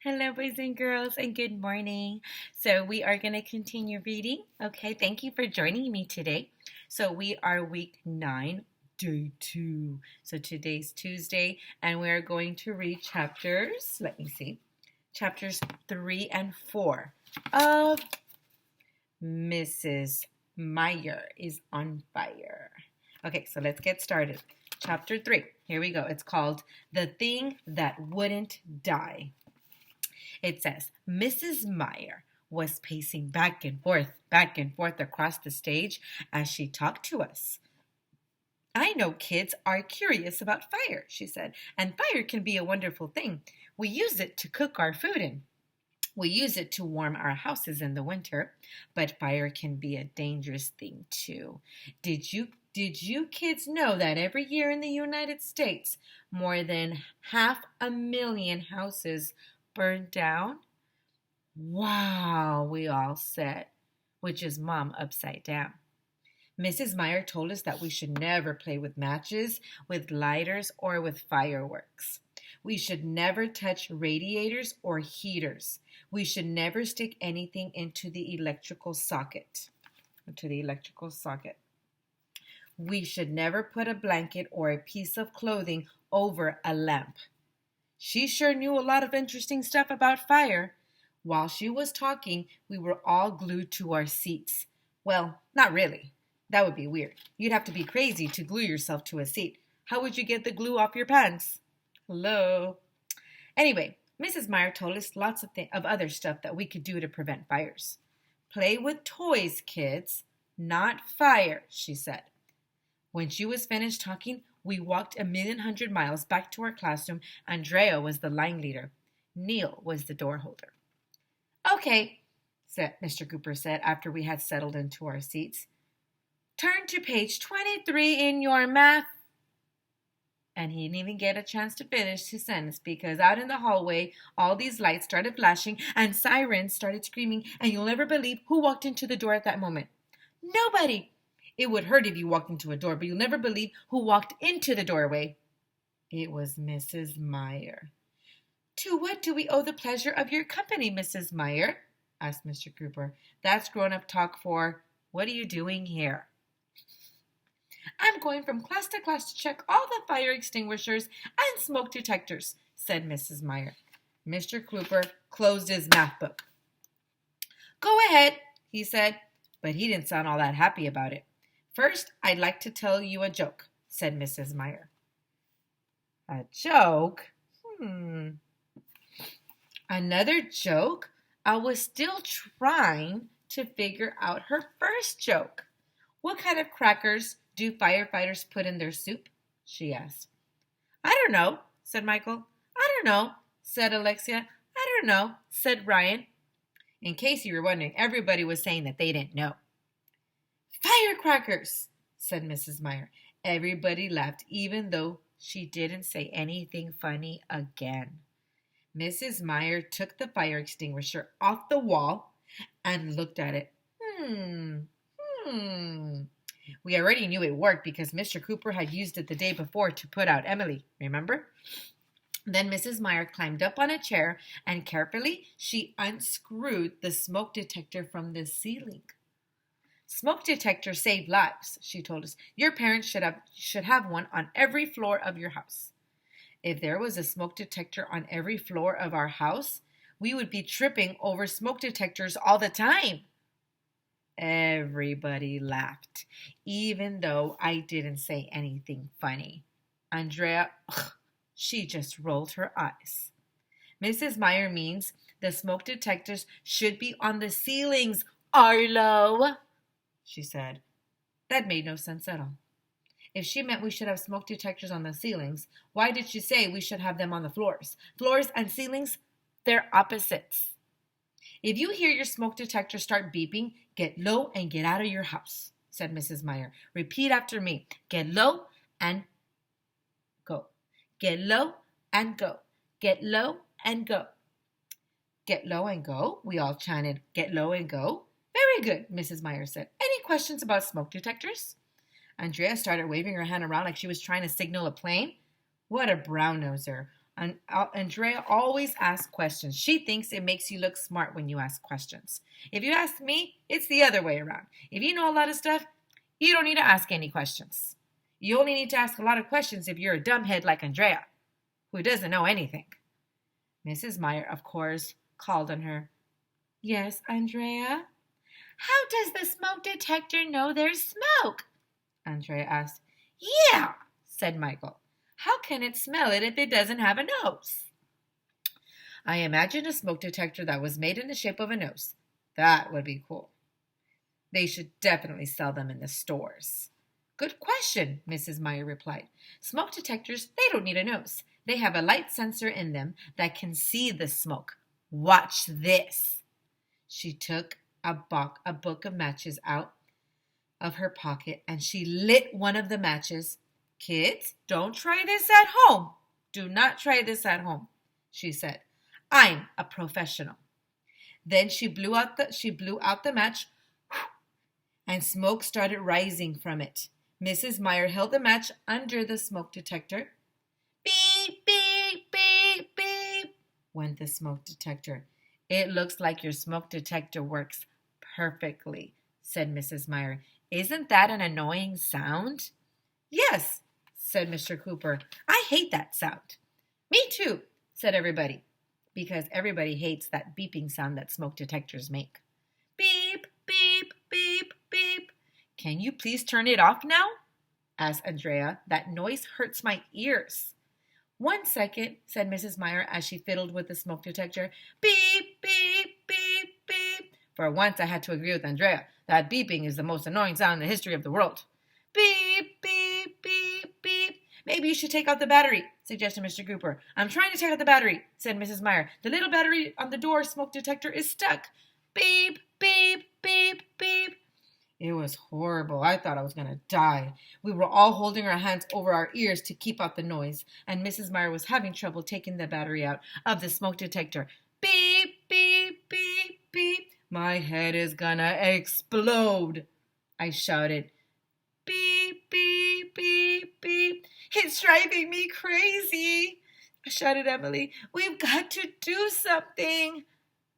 Hello, boys and girls, and good morning. So, we are going to continue reading. Okay, thank you for joining me today. So, we are week 9, day 2. So, today's Tuesday, and we are going to read chapters 3 and 4 of Mrs. Meyer is on Fire. Okay, so let's get started. Chapter 3, here we go. It's called The Thing That Wouldn't Die. It says, Mrs. Meyer was pacing back and forth across the stage as she talked to us. I know kids are curious about fire, she said, and fire can be a wonderful thing. We use it to cook our food in. We use it to warm our houses in the winter, but fire can be a dangerous thing too. Did you kids know that every year in the United States, more than 500,000 houses burn down? Wow, we all said, which is Mom upside down. Mrs. Meyer told us that we should never play with matches, with lighters, or with fireworks. We should never touch radiators or heaters. We should never stick anything into the electrical socket. We should never put a blanket or a piece of clothing over a lamp. She sure knew a lot of interesting stuff about fire. While she was talking, we were all glued to our seats. Well, not really. That would be weird. You'd have to be crazy to glue yourself to a seat. How would you get the glue off your pants? Hello? Anyway, Mrs. Meyer told us lots of other stuff that we could do to prevent fires. Play with toys, kids, not fire, she said. When she was finished talking, we walked 1,100,000 miles back to our classroom. Andrea was the line leader. Neil was the door holder. Okay, Mr. Cooper said after we had settled into our seats. Turn to page 23 in your math. And he didn't even get a chance to finish his sentence because out in the hallway, all these lights started flashing and sirens started screaming, and you'll never believe who walked into the door at that moment. Nobody! It would hurt if you walked into a door, but you'll never believe who walked into the doorway. It was Mrs. Meyer. To what do we owe the pleasure of your company, Mrs. Meyer? Asked Mr. Cooper. That's grown-up talk for, what are you doing here? I'm going from class to class to check all the fire extinguishers and smoke detectors, said Mrs. Meyer. Mr. Cooper closed his math book. Go ahead, he said, but he didn't sound all that happy about it. First, I'd like to tell you a joke, said Mrs. Meyer. A joke? Another joke? I was still trying to figure out her first joke. What kind of crackers do firefighters put in their soup? She asked. I don't know, said Michael. I don't know, said Alexia. I don't know, said Ryan. In case you were wondering, everybody was saying that they didn't know. Firecrackers, said Mrs. Meyer. Everybody laughed, even though she didn't say anything funny again. Mrs. Meyer took the fire extinguisher off the wall and looked at it. We already knew it worked because Mr. Cooper had used it the day before to put out Emily, remember? Then Mrs. Meyer climbed up on a chair and carefully she unscrewed the smoke detector from the ceiling. Smoke detectors save lives, she told us. Your parents should have one on every floor of your house. If there was a smoke detector on every floor of our house, we would be tripping over smoke detectors all the time. Everybody laughed, even though I didn't say anything funny. Andrea, she just rolled her eyes. Mrs. Meyer means the smoke detectors should be on the ceilings, Arlo, she said. That made no sense at all. If she meant we should have smoke detectors on the ceilings, why did she say we should have them on the floors? Floors and ceilings, they're opposites. If you hear your smoke detector start beeping, get low and get out of your house, said Mrs. Meyer. Repeat after me. Get low and go. Get low and go. Get low and go. Get low and go, we all chanted. Get low and go. Very good, Mrs. Meyer said. Any questions about smoke detectors? Andrea started waving her hand around like she was trying to signal a plane. What a brown-noser. And Andrea always asks questions. She thinks it makes you look smart when you ask questions. If you ask me, it's the other way around. If you know a lot of stuff, you don't need to ask any questions. You only need to ask a lot of questions if you're a dumbhead like Andrea, who doesn't know anything. Mrs. Meyer, of course, called on her. Yes, Andrea? How does the smoke detector know there's smoke? Andrea asked. Yeah, said Michael. How can it smell it if it doesn't have a nose? I imagine a smoke detector that was made in the shape of a nose. That would be cool. They should definitely sell them in the stores. Good question, Mrs. Meyer replied. Smoke detectors, they don't need a nose. They have a light sensor in them that can see the smoke. Watch this. She took a book of matches out of her pocket and she lit one of the matches. Kids, don't try this at home. Do not try this at home, she said. I'm a professional. Then she blew out the match and smoke started rising from it. Mrs. Meyer held the match under the smoke detector. Beep, beep, beep, beep, went the smoke detector. It looks like your smoke detector works perfectly, said Mrs. Meyer. Isn't that an annoying sound? Yes, said Mr. Cooper. I hate that sound. Me too, said everybody, because everybody hates that beeping sound that smoke detectors make. Beep, beep, beep, beep. Can you please turn it off now? Asked Andrea. That noise hurts my ears. 1 second, said Mrs. Meyer as she fiddled with the smoke detector. Beep, beep, beep, beep. For once I had to agree with Andrea. That beeping is the most annoying sound in the history of the world. Beep, beep, beep, beep. Maybe you should take out the battery, suggested Mr. Cooper. I'm trying to take out the battery, said Mrs. Meyer. The little battery on the door smoke detector is stuck. Beep, beep, beep, beep. It was horrible. I thought I was going to die. We were all holding our hands over our ears to keep out the noise, and Mrs. Meyer was having trouble taking the battery out of the smoke detector. Beep, beep, beep, beep. My head is gonna explode, I shouted. Beep, beep, beep, beep. It's driving me crazy, shouted Emily. We've got to do something.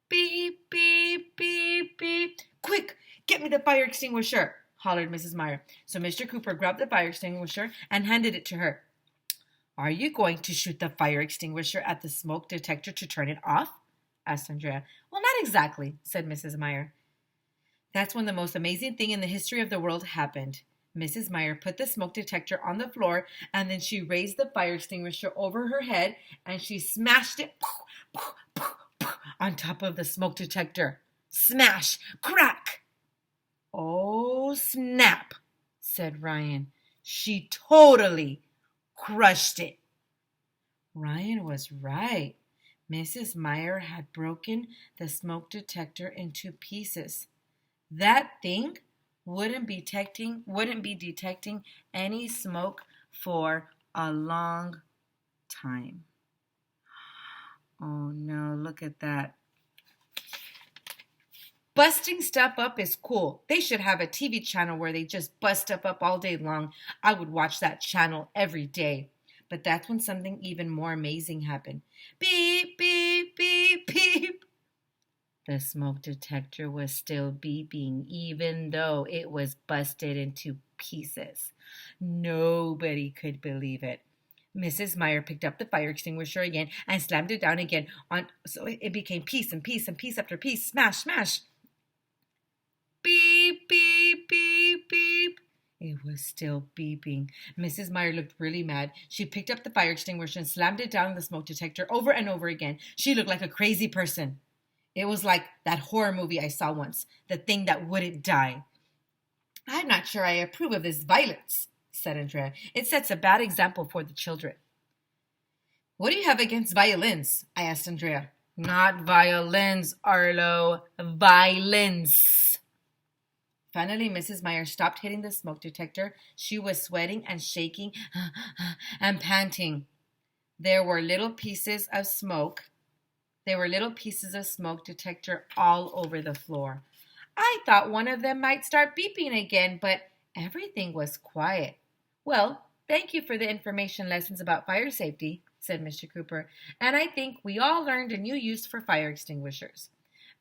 Beep, beep, beep, beep. Quick, get me the fire extinguisher, hollered Mrs. Meyer. So Mr. Cooper grabbed the fire extinguisher and handed it to her. Are you going to shoot the fire extinguisher at the smoke detector to turn it off? Asked Andrea. Well, not exactly, said Mrs. Meyer. That's when the most amazing thing in the history of the world happened. Mrs. Meyer put the smoke detector on the floor, and then she raised the fire extinguisher over her head, and she smashed it on top of the smoke detector. Smash! Crack! Oh, snap, said Ryan. She totally crushed it. Ryan was right. Mrs. Meyer had broken the smoke detector into pieces. That thing wouldn't be detecting any smoke for a long time. Oh no, look at that. Busting stuff up is cool. They should have a TV channel where they just bust stuff up all day long. I would watch that channel every day. But that's when something even more amazing happened. Beep, beep, beep, beep. The smoke detector was still beeping, even though it was busted into pieces. Nobody could believe it. Mrs. Meyer picked up the fire extinguisher again and slammed it down again so it became piece and piece and piece after piece. Smash, smash. Beep, beep, beep, beep. It was still beeping. Mrs. Meyer looked really mad. She picked up the fire extinguisher and slammed it down the smoke detector over and over again. She looked like a crazy person. It was like that horror movie I saw once, The Thing That Wouldn't Die. I'm not sure I approve of this violence, said Andrea. It sets a bad example for the children. What do you have against violins? I asked Andrea. Not violins, Arlo. Violence. Finally, Mrs. Meyer stopped hitting the smoke detector. She was sweating and shaking and panting. There were little pieces of smoke detector all over the floor. I thought one of them might start beeping again, but everything was quiet. Well, thank you for the information lessons about fire safety, said Mr. Cooper, and I think we all learned a new use for fire extinguishers.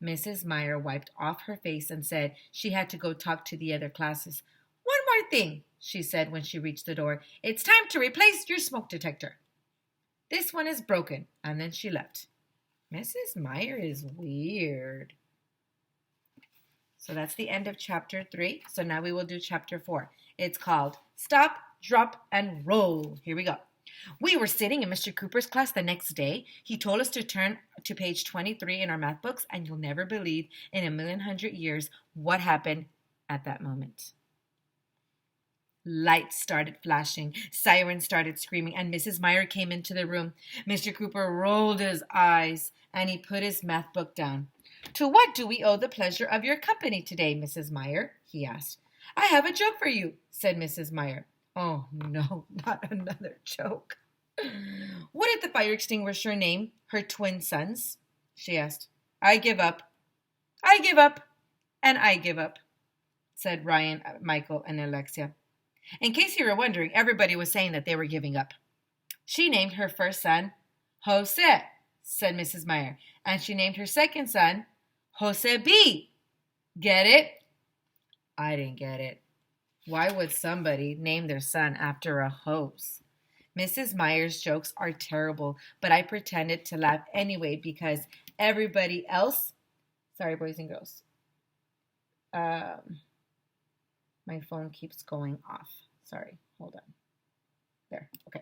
Mrs. Meyer wiped off her face and said she had to go talk to the other classes. One more thing, she said when she reached the door. It's time to replace your smoke detector. This one is broken, and then she left. Mrs. Meyer is weird. So that's the end of chapter 3. So now we will do chapter 4. It's called Stop, Drop, and Roll. Here we go. We were sitting in Mr. Cooper's class the next day. He told us to turn to page 23 in our math books, and you'll never believe in 1,100 years what happened at that moment. Lights started flashing, sirens started screaming, and Mrs. Meyer came into the room. Mr. Cooper rolled his eyes, and he put his math book down. To what do we owe the pleasure of your company today, Mrs. Meyer? He asked. I have a joke for you, said Mrs. Meyer. Oh, no, not another joke. What did the fire extinguisher name her twin sons? She asked. I give up. I give up. And I give up, said Ryan, Michael, and Alexia. In case you were wondering, everybody was saying that they were giving up. She named her first son Jose, said Mrs. Meyer, and she named her second son Jose B. Get it? I didn't get it. Why would somebody name their son after a hose? Mrs. Meyer's jokes are terrible, but I pretended to laugh anyway because everybody else... Sorry, boys and girls. My phone keeps going off. Sorry, hold on. There, okay.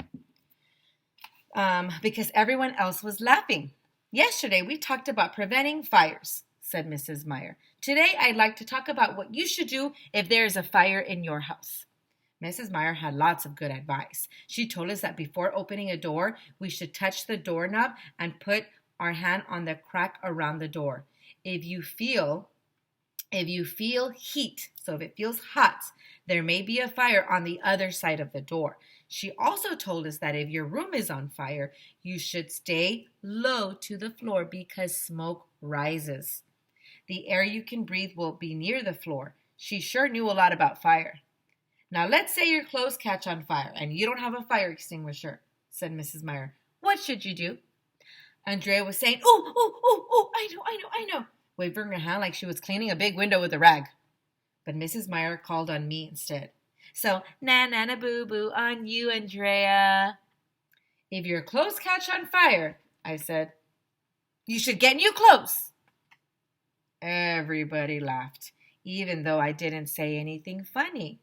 Because everyone else was laughing. Yesterday, we talked about preventing fires, said Mrs. Meyer. Today, I'd like to talk about what you should do if there is a fire in your house. Mrs. Meyer had lots of good advice. She told us that before opening a door, we should touch the doorknob and put our hand on the crack around the door. If you feel heat, so if it feels hot, there may be a fire on the other side of the door. She also told us that if your room is on fire, you should stay low to the floor because smoke rises. The air you can breathe will be near the floor. She sure knew a lot about fire. Now let's say your clothes catch on fire and you don't have a fire extinguisher, said Mrs. Meyer. What should you do? Andrea was saying, oh, I know, waving her hand like she was cleaning a big window with a rag. But Mrs. Meyer called on me instead. So, na boo boo on you, Andrea. If your clothes catch on fire, I said, you should get new clothes. Everybody laughed, even though I didn't say anything funny.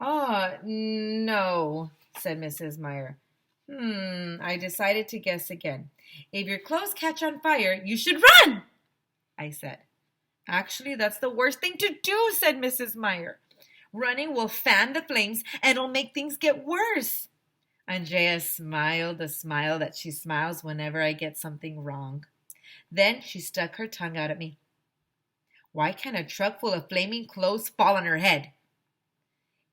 Oh, no, said Mrs. Meyer. I decided to guess again. If your clothes catch on fire, you should run, I said. Actually, that's the worst thing to do, said Mrs. Meyer. Running will fan the flames and it'll make things get worse. Andrea smiled the smile that she smiles whenever I get something wrong. Then she stuck her tongue out at me. Why can't a truck full of flaming clothes fall on her head?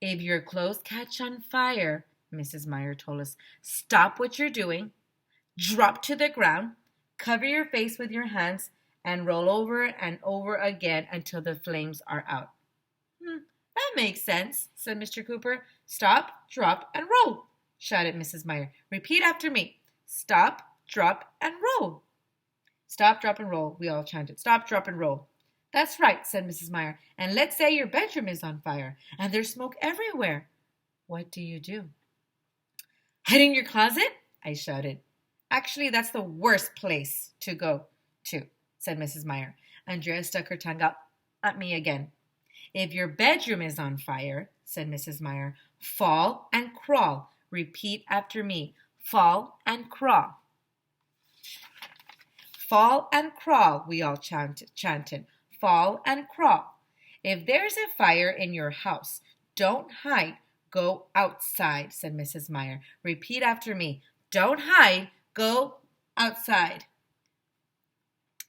If your clothes catch on fire, Mrs. Meyer told us, stop what you're doing, drop to the ground, cover your face with your hands, and roll over and over again until the flames are out. That makes sense, said Mr. Cooper. Stop, drop, and roll, shouted Mrs. Meyer. Repeat after me. Stop, drop, and roll. Stop, drop, and roll, we all chanted. Stop, drop, and roll. That's right, said Mrs. Meyer. And let's say your bedroom is on fire and there's smoke everywhere. What do you do? Hide in your closet? I shouted. Actually, that's the worst place to go to, said Mrs. Meyer. Andrea stuck her tongue out at me again. If your bedroom is on fire, said Mrs. Meyer, fall and crawl. Repeat after me. Fall and crawl. Fall and crawl, we all chanted. Fall and crawl. If there's a fire in your house, don't hide. Go outside, said Mrs. Meyer. Repeat after me. Don't hide. Go outside.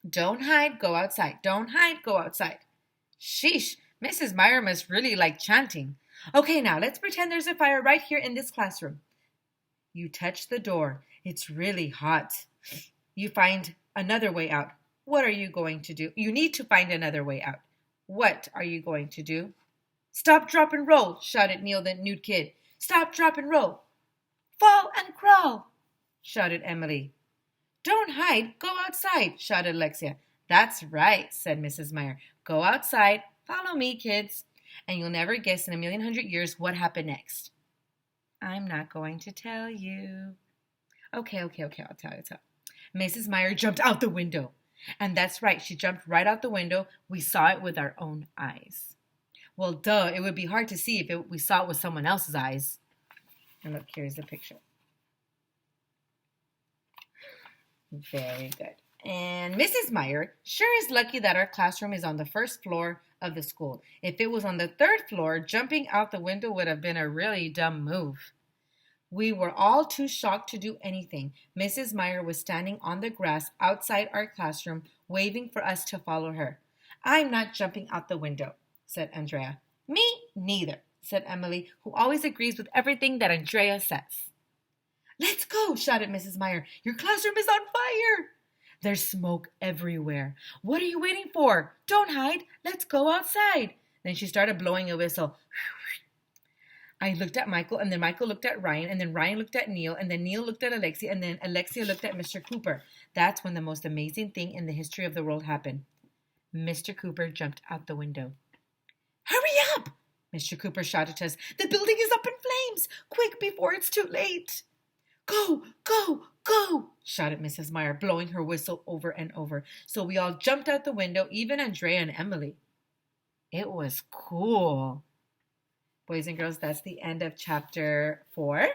Don't hide. Go outside. Don't hide. Go outside. Sheesh, Mrs. Meyer must really like chanting. Okay, now let's pretend there's a fire right here in this classroom. You touch the door. It's really hot. You find another way out. What are you going to do? You need to find another way out. What are you going to do? Stop, drop, and roll, shouted Neil the nude kid. Stop, drop, and roll. Fall and crawl. shouted Emily. Don't hide, go outside, shouted Alexia. That's right, said Mrs. Meyer. Go outside, follow me, kids, and you'll never guess in a million hundred years what happened next. I'm not going to tell you. Okay, I'll tell you. Mrs. Meyer jumped out the window. And that's right, she jumped right out the window. We saw it with our own eyes. Well, duh, it would be hard to see if we saw it with someone else's eyes. And look, here's the picture. Very good. And Mrs. Meyer sure is lucky that our classroom is on the first floor of the school. If it was on the third floor, jumping out the window would have been a really dumb move. We were all too shocked to do anything. Mrs. Meyer was standing on the grass outside our classroom, waving for us to follow her. I'm not jumping out the window, said Andrea. Me neither, said Emily, who always agrees with everything that Andrea says. Let's go, shouted Mrs. Meyer. Your classroom is on fire. There's smoke everywhere. What are you waiting for? Don't hide. Let's go outside. Then she started blowing a whistle. I looked at Michael, and then Michael looked at Ryan, and then Ryan looked at Neil, and then Neil looked at Alexia, and then Alexia looked at Mr. Cooper. That's when the most amazing thing in the history of the world happened. Mr. Cooper jumped out the window. Hurry up! Mr. Cooper shouted to us. The building is up in flames! Quick, before it's too late! Go, go, go, shouted Mrs. Meyer, blowing her whistle over and over. So we all jumped out the window, even Andrea and Emily. It was cool. Boys and girls, that's the end of chapter 4.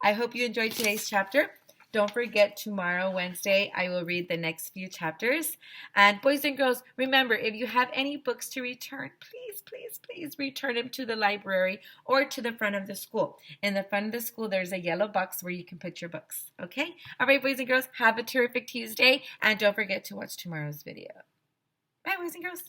I hope you enjoyed today's chapter. Don't forget, tomorrow, Wednesday, I will read the next few chapters. And boys and girls, remember, if you have any books to return, please, please, please return them to the library or to the front of the school. In the front of the school, there's a yellow box where you can put your books. Okay? All right, boys and girls, have a terrific Tuesday. And don't forget to watch tomorrow's video. Bye, boys and girls.